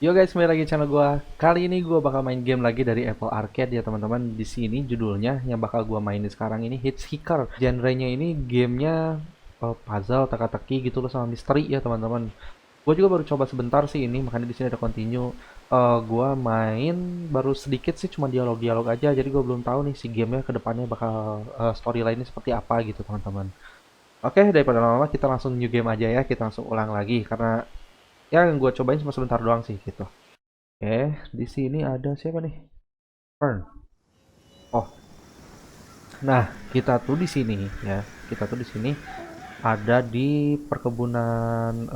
Yo guys, kembali lagi channel gua. Kali ini gua bakal main game lagi dari Apple Arcade ya teman-teman. Di sini judulnya yang bakal gua mainin sekarang ini Hitch Hicker. Genrenya ini gamenya puzzle, teka-teki gitu loh sama misteri ya teman-teman. Gua juga baru coba sebentar sih ini, makanya di sini ada continue. Gua main baru sedikit sih, cuma dialog-dialog aja. Jadi gua belum tahu nih si gamenya kedepannya bakal storyline-nya seperti apa gitu teman-teman. Oke, daripada lama-lama kita langsung new game aja ya. Kita langsung ulang lagi karena ya yang gua cobain cuma sebentar doang sih gitu. Oke, di sini ada siapa nih? Fern. Oh, nah kita tuh di sini ya. Kita tuh di sini ada di perkebunan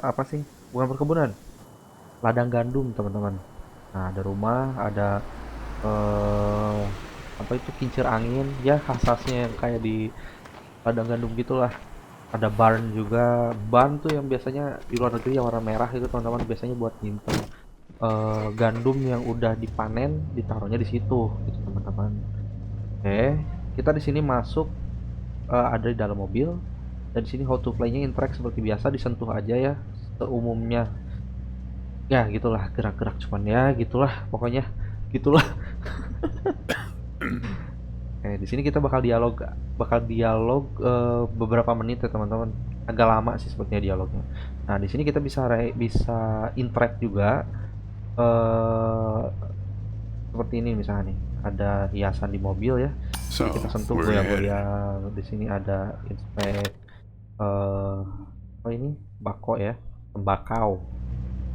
apa sih? Bukan perkebunan, ladang gandum teman-teman. Nah ada rumah, ada eh apa itu kincir angin, ya khasnya yang kayak di ladang gandum gitulah. Ada barn juga. Barn tuh yang biasanya di luar negeri yang warna merah itu teman-teman biasanya buat nyimpen gandum yang udah dipanen ditaruhnya di situ gitu teman-teman. Oke, kita di sini masuk ada di dalam mobil dan di sini how to play-nya interact seperti biasa disentuh aja ya seumumnya. Ya gitulah gerak-gerak cuman ya gitulah pokoknya gitulah. Oke, di sini kita bakal dialog beberapa menit ya teman-teman. Agak lama sih sepertinya dialognya. Nah, di sini kita bisa interact juga eh seperti ini misalnya nih. Ada hiasan di mobil ya. Jadi kita So, sentuh where are you headed? goyang-goyang. Di sini ada inspect apa ini? Bako ya. Tembakau.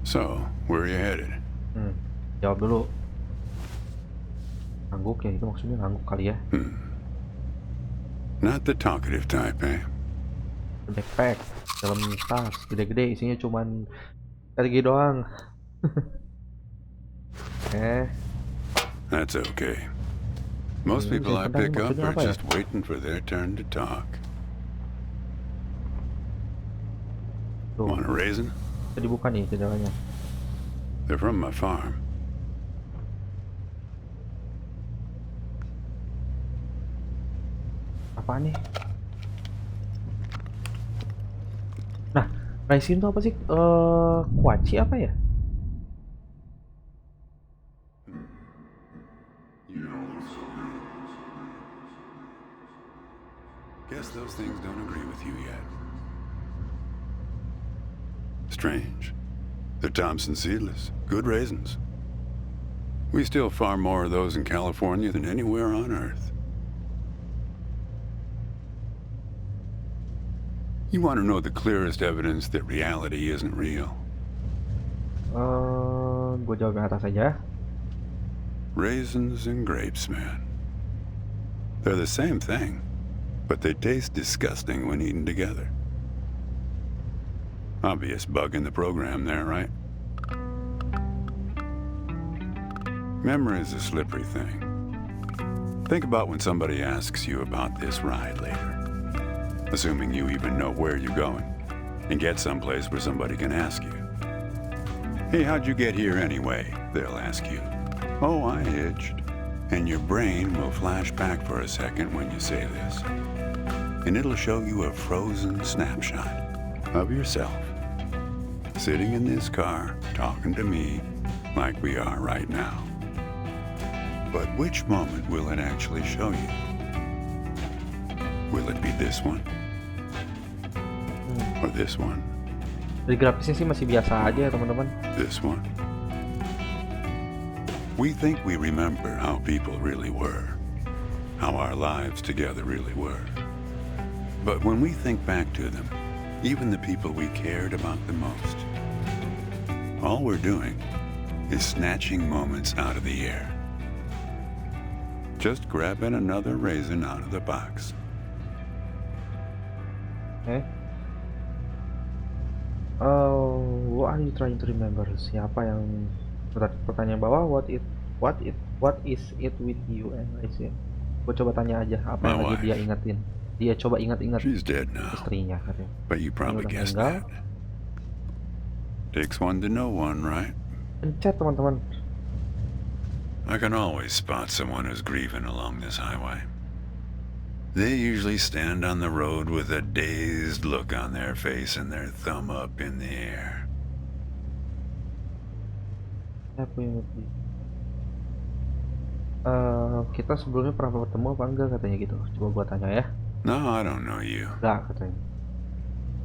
So, where are you headed? Hmm. Jawab dulu. Ngangguk ya itu maksudnya ngangguk kali ya. Not the talkative type, eh? Backpack dalam tas gede-gede isinya cuman kayak doang. Eh, That's okay. Most ini bisa people I ditendang ini pick up maksudnya are apa ya? just waiting for their turn to talk. Tuh, Want a raisin? bisa dibuka nih jendelanya. They're from my farm. Apaan nih? Nah, raisin tuh apa sih? Kuaci apa ya? Guess those things don't agree with you yet. Strange. They're Thompson seedless. Good raisins. We still farm more of those in California than anywhere on Earth. You want to know the clearest evidence that reality isn't real? Gue jawab yang atas aja. Raisins and grapes, man. They're the same thing, but they taste disgusting when eaten together. Obvious bug in the program there, right? Memory is a slippery thing. Think about when somebody asks you about this ride later, assuming you even know where you're going, and get someplace where somebody can ask you. Hey, how'd you get here anyway? They'll ask you. Oh, I hitched. And your brain will flash back for a second when you say this. And it'll show you a frozen snapshot of yourself sitting in this car talking to me like we are right now. But which moment will it actually show you? Will it be this one? Or this one? Dari grafisnya sih masih biasa aja ya teman-teman. This one? We think we remember how people really were, how our lives together really were. But when we think back to them, even the people we cared about the most, all we're doing is snatching moments out of the air. Just grabbing another raisin out of the box. Eh. Oh, what are you trying to remember? Siapa yang pertanyaan bawah? What is it with you and I say? Gue coba tanya aja apa My yang lagi dia wife. ingetin. Dia coba ingat-ingat She's dead now, istrinya katanya. but you Ini probably udah guessed meninggal. that. Takes one to know one, right? Pencet teman-teman. I can always spot someone who's grieving along this highway. They usually stand on the road with a dazed look on their face and their thumb up in the air. Apa yang kita sebelumnya pernah bertemu apa enggak katanya gitu. Coba gua tanya ya. No, I don't know you. Enggak katanya.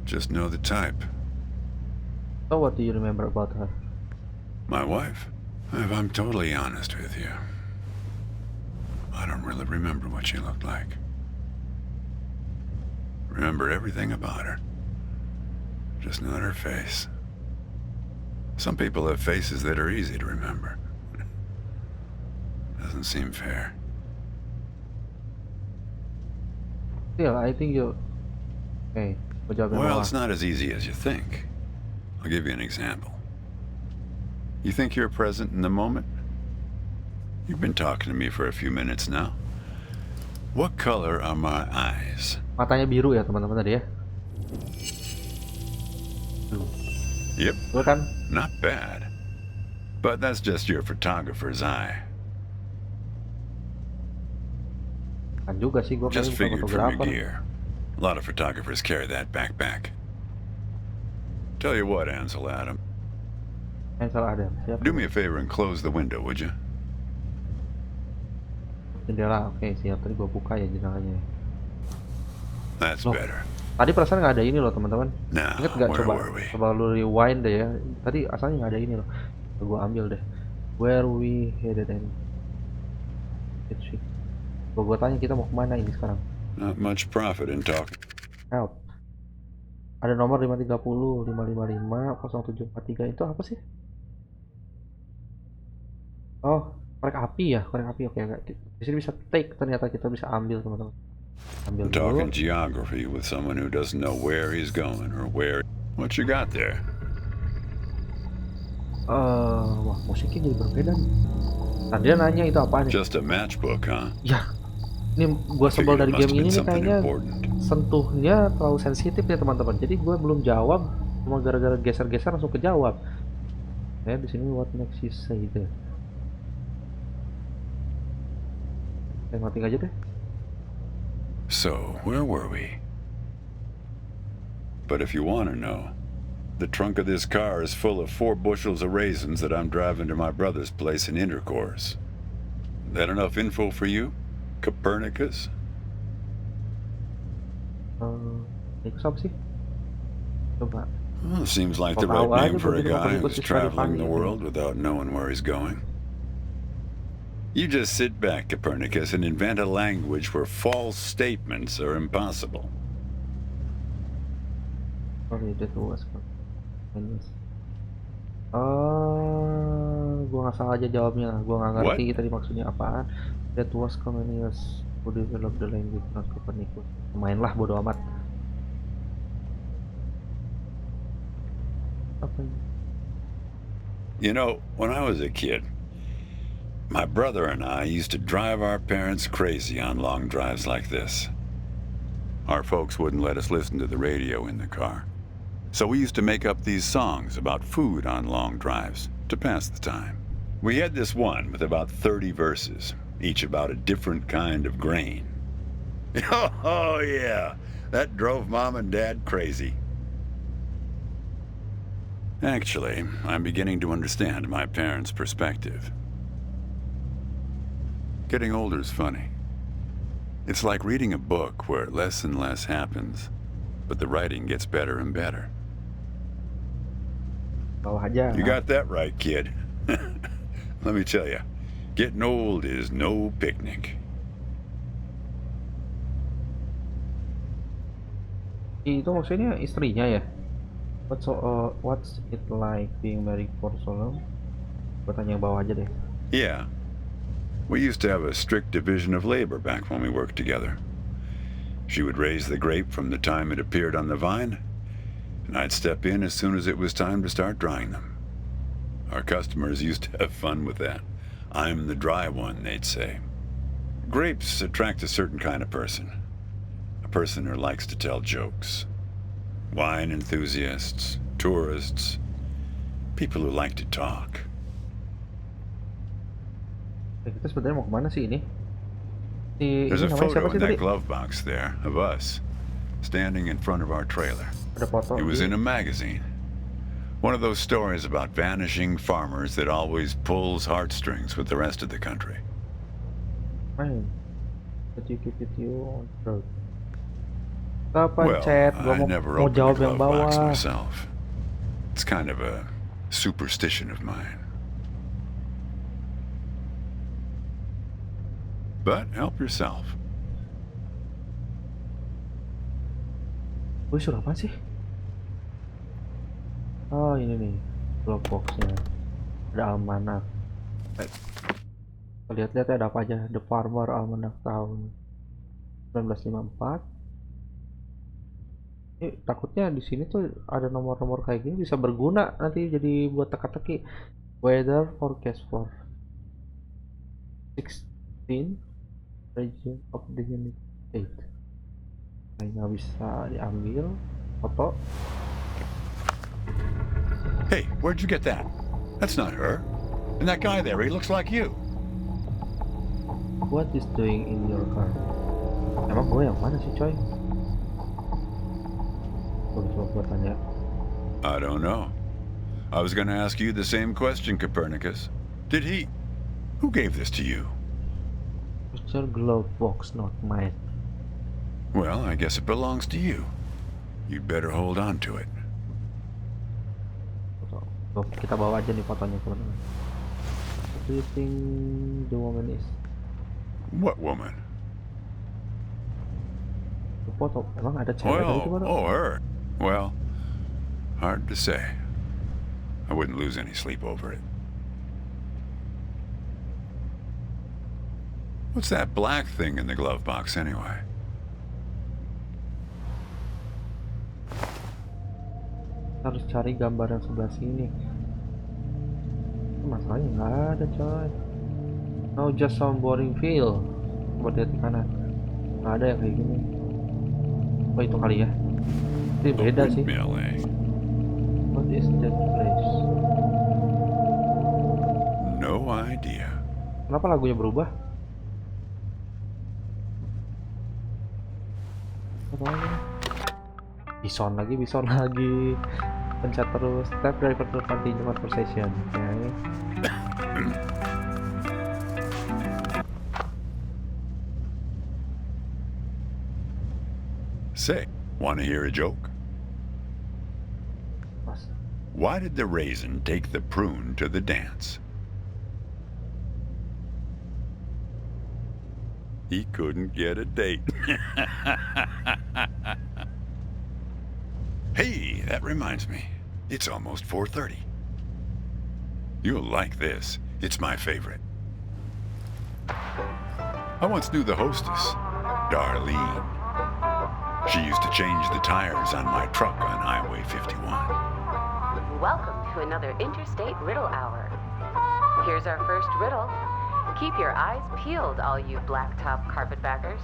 Just know the type. So what do you remember about her? My wife? If I'm totally honest with you, I don't really remember what she looked like. Remember everything about her. Just not her face. Some people have faces that are easy to remember. Doesn't seem fair. Still, I think you. Okay, gua jawab yang Well, bawah. it's not as easy as you think. I'll give you an example. You think you're present in the moment? You've been talking to me for a few minutes now. What color are my eyes? Matanya biru ya teman-teman tadi ya. Tuh, Yep, gua kan not bad. But that's just your photographer's eye. kan juga sih gua Just kayaknya bukan figured from your fotografer. gear. A lot of photographers carry that backpack. Tell you what, Ansel Adam. Ansel Adam. Siapa? Do me a favor and close the window, would you? Jendela. Oke, siap. Tadi gua buka ya jendelanya. That's Loh. better. Tadi perasaan nggak ada ini loh teman-teman. Now, Ingat nggak, where coba were we? coba lu rewind deh ya. Tadi asalnya nggak ada ini loh. Gua ambil deh. Where we headed and gua tanya kita mau kemana ini sekarang. Not much profit in talking. Help. Ada nomor 530 555 0743 itu apa sih? Oh, korek api ya, korek api. Oke, oke. Di sini bisa take, ternyata kita bisa ambil teman-teman. Ambil dulu. Talking geography with someone who doesn't know where he's going or where. What you got there? Wah, musiknya jadi berbeda nih. Nah, dia nanya itu apaan ya? Just a matchbook, huh? Ya, ini gua sebel Figured dari it must game have ini been nih something kayaknya important. sentuhnya terlalu sensitif ya teman-teman. Jadi gua belum jawab, cuma gara-gara geser-geser langsung kejawab. Ya, di sini what makes you say that? Mati aja deh. So, where were we? But if you want to know, the trunk of this car is full of 4 bushels of raisins that I'm driving to my brother's place in Intercourse. That enough info for you, Copernicus? Itu siapa sih? Coba. Well, seems like the Tahu right aja name for a begitu guy Copernicus who's is very traveling funny, the I think. world without knowing where he's going. You just sit back, Copernicus, and invent a language where false statements are impossible. Sorry, that was gua nggak salah aja jawabnya. Gua nggak ngerti tadi maksudnya apaan. That was Comenius who developed the language, not Copernicus. Main lah, bodo amat. Apa ini? You know, when I was a kid, my brother and I used to drive our parents crazy on long drives like this. Our folks wouldn't let us listen to the radio in the car. So we used to make up these songs about food on long drives to pass the time. We had this one with about 30 verses, each about a different kind of grain. Oh, yeah, that drove Mom and Dad crazy. Actually, I'm beginning to understand my parents' perspective. Getting older is funny. It's like reading a book where less and less happens, but the writing gets better and better. Bawah aja. You got that right, kid. Let me tell you, getting old is no picnic. Itu maksudnya istrinya ya? What's it like being married for so long? Gua tanya yang bawah aja deh. Yeah. We used to have a strict division of labor back when we worked together. She would raise the grape from the time it appeared on the vine, and I'd step in as soon as it was time to start drying them. Our customers used to have fun with that. I'm the dry one, they'd say. Grapes attract a certain kind of person. A person who likes to tell jokes. Wine enthusiasts, tourists, people who like to talk. Kita sebenarnya mau kemana sih ini? There's Ini a namanya siapa photo sih in tadi? that glove box there of us, standing in front of our trailer. Ada foto. It was in a magazine. One of those stories about vanishing farmers that always pulls heartstrings with the rest of the country. Main. Did you keep it you on road? Kita Well, pencet. Gua I never mau opened a jawab yang glove box bawah. myself. It's kind of a superstition of mine. But help yourself. Gue suruh apa sih? Oh ini nih, glove boxnya. Ada almanak. Baik. Kita lihat-lihat ada apa aja. The Farmer Almanac tahun 1954. Ini takutnya di sini tuh ada nomor-nomor kayak gini bisa berguna nanti jadi buat teka-teki. Weather forecast for 16 region of the United States. Nah, nggak bisa diambil foto. Hey, where'd you get that? That's not her. And that guy there, he looks like you. What is doing in your car? Emang gue yang mana sih coy? Coba gue tanya. I don't know. I was gonna ask you the same question, Copernicus. Did he... Who gave this to you? It's your glove box, not mine. Well, I guess it belongs to you. You'd better hold on to it. Tuh, kita bawa aja nih fotonya teman-teman. What do you think the woman is? What woman? The foto, emang ada cewek tadi tuh, Oh, her. Well, hard to say. I wouldn't lose any sleep over it. What's that black thing in the glove box anyway? Harus cari gambar yang sebelah sini. Masalahnya nggak ada coy. No, just some boring feel. Coba lihat di kanan. Nggak ada yang kayak gini. Oh itu kali ya. Ini beda sih. Windmill, eh? What is that place? No idea. Kenapa lagunya berubah? Apa lagi? Bison lagi, bison lagi. Pencet terus. Tap driver to continue conversation. Oke. Say, want to hear a joke? Mas. Why did the raisin take the prune to the dance? He couldn't get a date. Hey, that reminds me. It's almost 4:30. You'll like this. It's my favorite. I once knew the hostess, Darlene. She used to change the tires on my truck on Highway 51. Welcome to another Interstate Riddle Hour. Here's our first riddle. Keep your eyes peeled, all you blacktop carpetbaggers.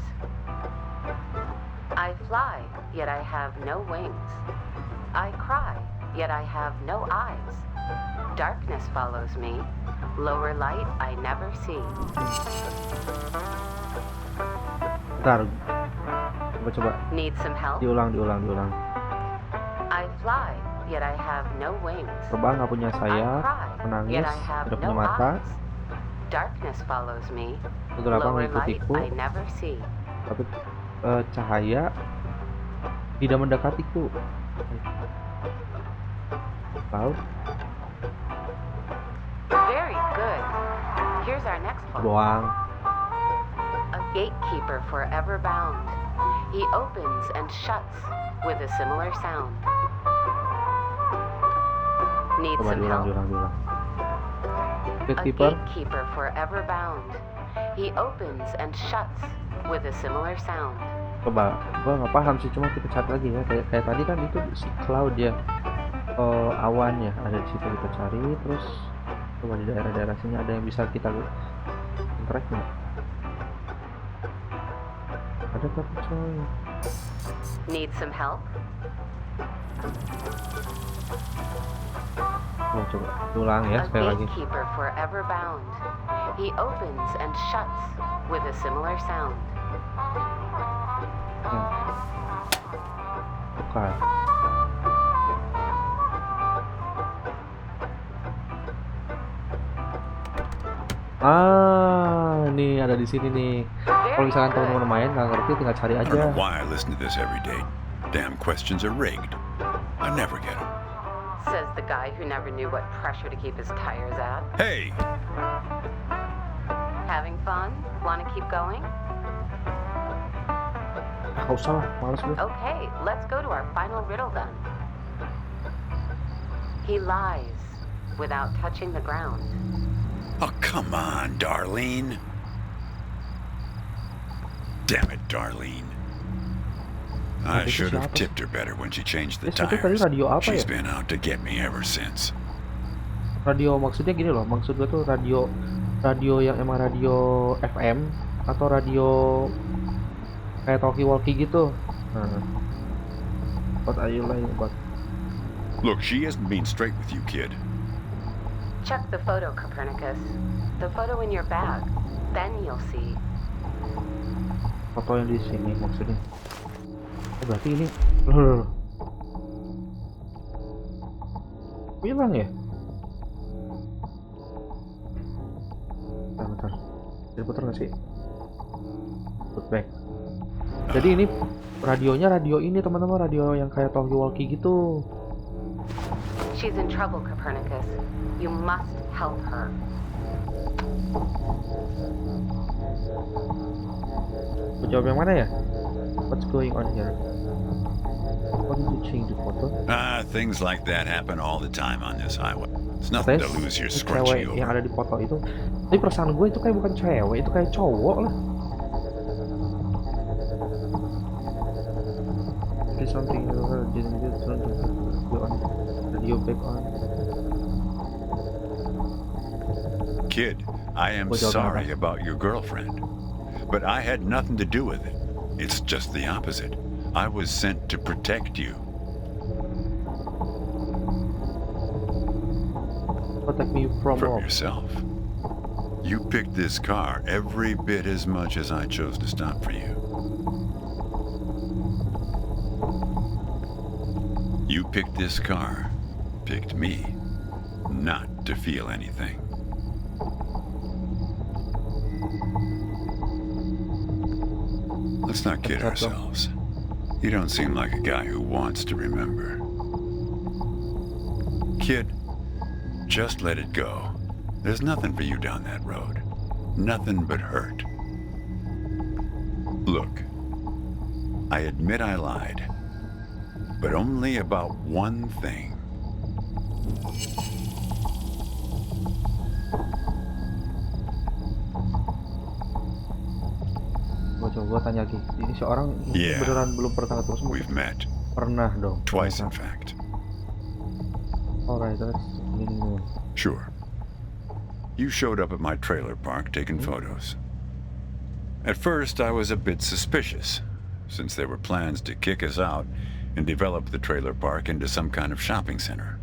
I fly, yet I have no wings. I cry, yet I have no eyes. Darkness follows me. Lower light I never see. Bentar. Coba. Need some help? Diulang. I fly, yet I have no wings. Terbang nggak punya I sayap, cry, menangis, yet I have tidak punya no mata, eyes. Darkness follows me. kegelapan Lower light mengikutiku, I never see. tapi cahaya tidak mendekatiku. Laut, Very good. Here's our next one. doang. A gatekeeper forever bound. He opens and shuts with a similar sound. Need Coba some help? diulang. A Gatekeeper, gatekeeper forever bound. He opens and shuts with a similar sound. coba. Gua nggak paham sih, cuma kita cari lagi ya. Kayak tadi kan itu si cloud ya, awan ya. Ada di situ kita cari, terus coba di daerah-daerah sini ada yang bisa kita track nggak? Ada tapi coy. Need some help? Coba ulang ya A sekali lagi. gatekeeper forever bound. He opens and shuts with a similar sound. Bukan. Nih ada di sini nih. Kalau Very misalkan good, teman-teman main nggak ngerti, tinggal cari I don't know aja. why I listen to this every day. Damn questions are rigged. I never get them. says the guy who never knew what pressure to keep his tires at. Hey! Having fun? Want to keep going? Nggak usah lah, males gue. Okay, let's go to our final riddle then. He lies without touching the ground. Oh, come on, Darlene. Damn it, Darlene. I itu should have siapa? tipped her better when she changed the Itu tadi tires. radio apa She's ya? been out to get me ever since. Radio maksudnya gini loh, maksud gue tuh radio yang emang radio FM atau radio kayak talkie walkie gitu. Nah, what are you lying about? Look, she isn't being straight with you, kid. Check the photo, Copernicus. The photo in your bag. Then you'll see. Foto yang di sini maksudnya. Oh, berarti ini loh. Hilang ya? Bentar. Diputar nggak sih? Put back. Jadi ini radionya radio ini teman-teman, radio yang kayak talkie walkie gitu. She's in trouble, Copernicus. You must help her. Mau jawab yang mana ya? What's going on here? How did you change the photo? Things like that happen all the time on this highway. It's nothing to lose your Cewek scrunchie yang over. ada di foto itu. Tapi perasaan gue itu kayak bukan cewek, itu kayak cowok lah. There's something didn't get turned on radio back on. Kid, I am What job sorry am I? about your girlfriend, but I had nothing to do with it. It's just the opposite. I was sent to protect you. Protect me from From what? yourself. You picked this car every bit as much as I chose to stop for you. You picked this car, picked me, not to feel anything. Let's not kid That's all. ourselves. You don't seem like a guy who wants to remember. Kid, just let it go. There's nothing for you down that road. Nothing but hurt. Look, I admit I lied, but only about one thing. Gua tanya lagi. Ini si orang ini Yeah. beneran belum pernah ketemu semua? We've met Pernah dong. twice, in Ternyata. fact. Alright, that's ini. Sure. You showed up at my trailer park taking photos. At first, I was a bit suspicious, since there were plans to kick us out and develop the trailer park into some kind of shopping center.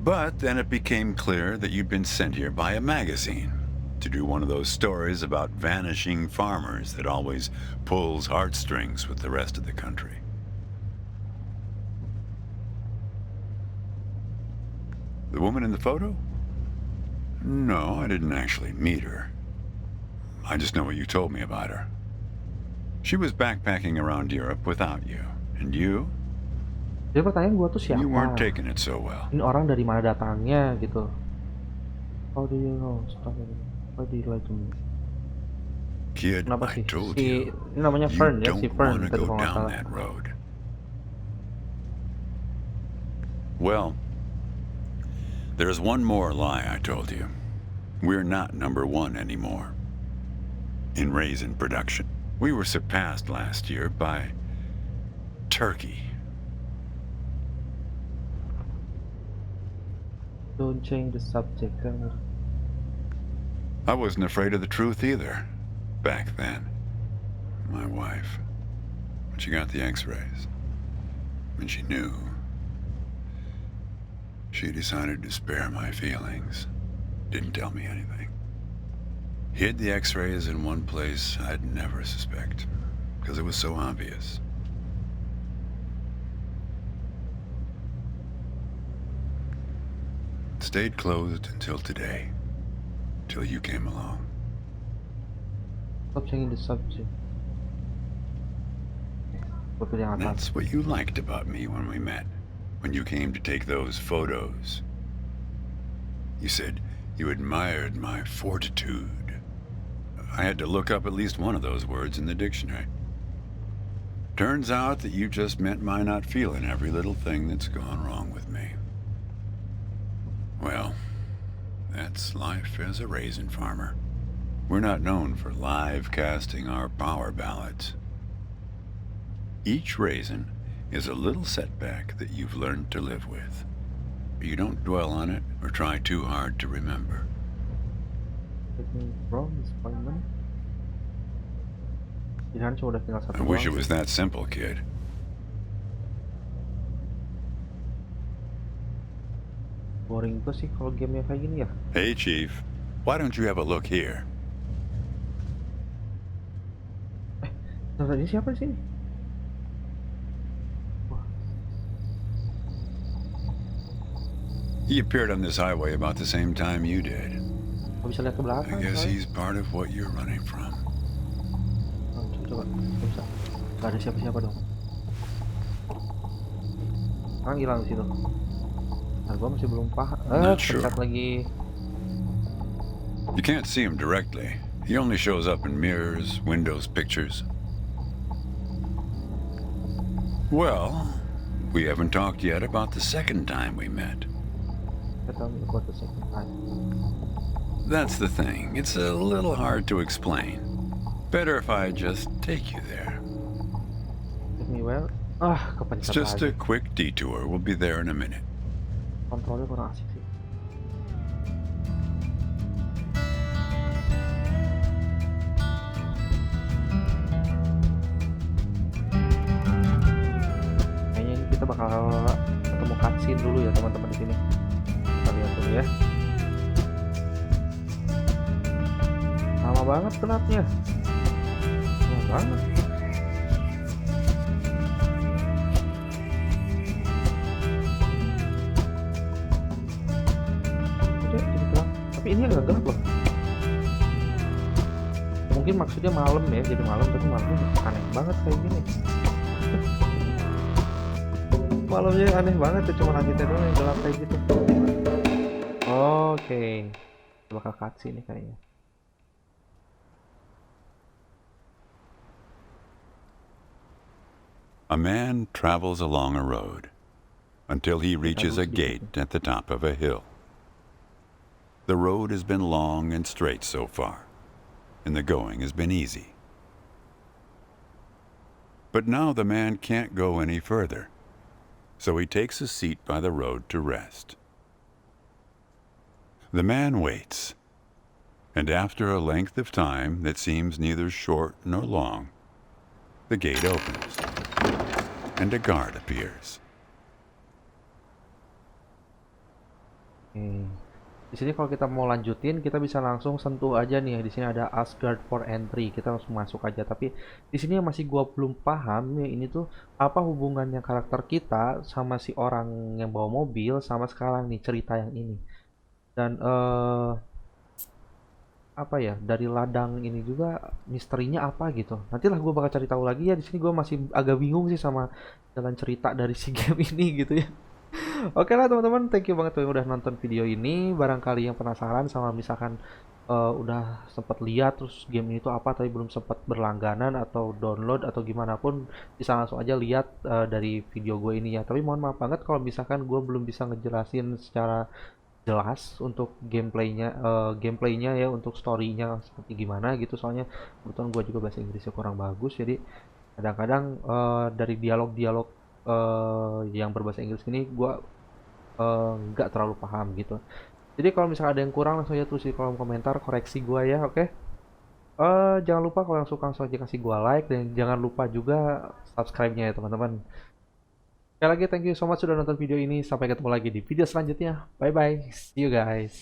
But then it became clear that you'd been sent here by a magazine to do one of those stories about vanishing farmers that always pulls heartstrings with the rest of the country. The woman in the photo? No, I didn't actually meet her. I just know what you told me about her. She was backpacking around Europe without you. And you? Jadi pertanyaan gua tuh siapa? You weren't taking it so well. Ini orang dari mana datangnya gitu. How do you know stuff like that? Why do you lie to me? Kid, Kenapa I sih? told Si you. ini namanya You Fern ya, don't si Fern want to tadi go kalau nggak down salah. that road. Well, there's one more lie I told you. We're not number one anymore. In raisin production. We were surpassed last year by Turkey. Don't change the subject. I wasn't afraid of the truth either, back then. My wife, when she got the x-rays, when she knew, she decided to spare my feelings. Didn't tell me anything. Hid the x-rays in one place I'd never suspect, because it was so obvious. Stayed closed until today. until you came along. Stop changing the subject. Gue pilih yang atas. That's what you liked about me when we met, when you came to take those photos. You said you admired my fortitude. I had to look up at least one of those words in the dictionary. Turns out that you just meant my not feeling every little thing that's gone wrong with me. Well, that's life as a raisin farmer. We're not known for live casting our power ballots. Each raisin is a little setback that you've learned to live with. You don't dwell on it or try too hard to remember. Disappointment. Pilihan cuma udah tinggal satu I wish it doang was sih. that simple, kid. Boring tuh sih kalau game yang kayak gini ya. Hey, Chief. Why don't you have a look here? Nah, tadi siapa di sini? Wah, He appeared on this highway about the same time you did. nggak bisa lihat ke I belakang guess soalnya. he's part of what you're running from. Oh, coba, nggak bisa. Nggak ada siapa-siapa dong. Sekarang hilang di situ. Nah, gua masih belum paham. Not sure. Pencet lagi. You can't see him directly. He only shows up in mirrors, windows, pictures. Well, we haven't talked yet about the second time we met. Tell me about the second time. That's the thing. It's a little hard to explain. Better if I just take you there. Take me well. It's Kepencet just lagi. a quick detour. We'll be there in a minute. Kontrolnya kurang asik sih. Kayaknya ini kita bakal ketemu cutscene dulu ya teman-teman di sini. Kita lihat dulu ya. Lama banget kenapnya. Lama banget. Udah, jadi gelap. Tapi ini agak gelap loh. Mungkin maksudnya malam ya, jadi malam, tapi malamnya aneh banget kayak gini. Malamnya aneh banget ya, cuma langitnya doang yang gelap kayak gitu. Oke, bakal cutscene nih kayaknya. A man travels along a road until he reaches a gate at the top of a hill. The road has been long and straight so far, and the going has been easy. But now the man can't go any further, so he takes a seat by the road to rest. The man waits, and after a length of time that seems neither short nor long, the gate opens, and a guard appears. Di sini kalau kita mau lanjutin, kita bisa langsung sentuh aja nih. Di sini ada ask guard for entry. Kita langsung masuk aja. Tapi di sini yang masih gua belum paham ya, ini tuh apa hubungannya karakter kita sama si orang yang bawa mobil sama sekarang nih cerita yang ini. Dan apa ya, dari ladang ini juga misterinya apa gitu. Nantilah gue bakal cari tahu lagi ya. Di sini gue masih agak bingung sih sama jalan cerita dari si game ini gitu ya. Oke lah teman-teman, thank you banget yang udah nonton video ini. Barangkali yang penasaran sama misalkan udah sempat lihat terus game ini tuh apa tapi belum sempat berlangganan atau download atau gimana pun, bisa langsung aja lihat dari video gue ini ya. Tapi mohon maaf banget kalau misalkan gue belum bisa ngejelasin secara jelas untuk gameplaynya ya, untuk storynya seperti gimana gitu, soalnya kebetulan gue juga bahasa Inggrisnya kurang bagus, jadi kadang-kadang dari dialog-dialog yang berbahasa Inggris ini gue nggak terlalu paham gitu. Jadi kalau misalnya ada yang kurang langsung aja tulis di kolom komentar, koreksi gue ya, oke? Jangan lupa kalau yang suka langsung aja kasih gue like, dan jangan lupa juga subscribe-nya ya teman-teman. Sekali lagi thank you so much sudah nonton video ini. Sampai ketemu lagi di video selanjutnya. Bye bye. See you guys.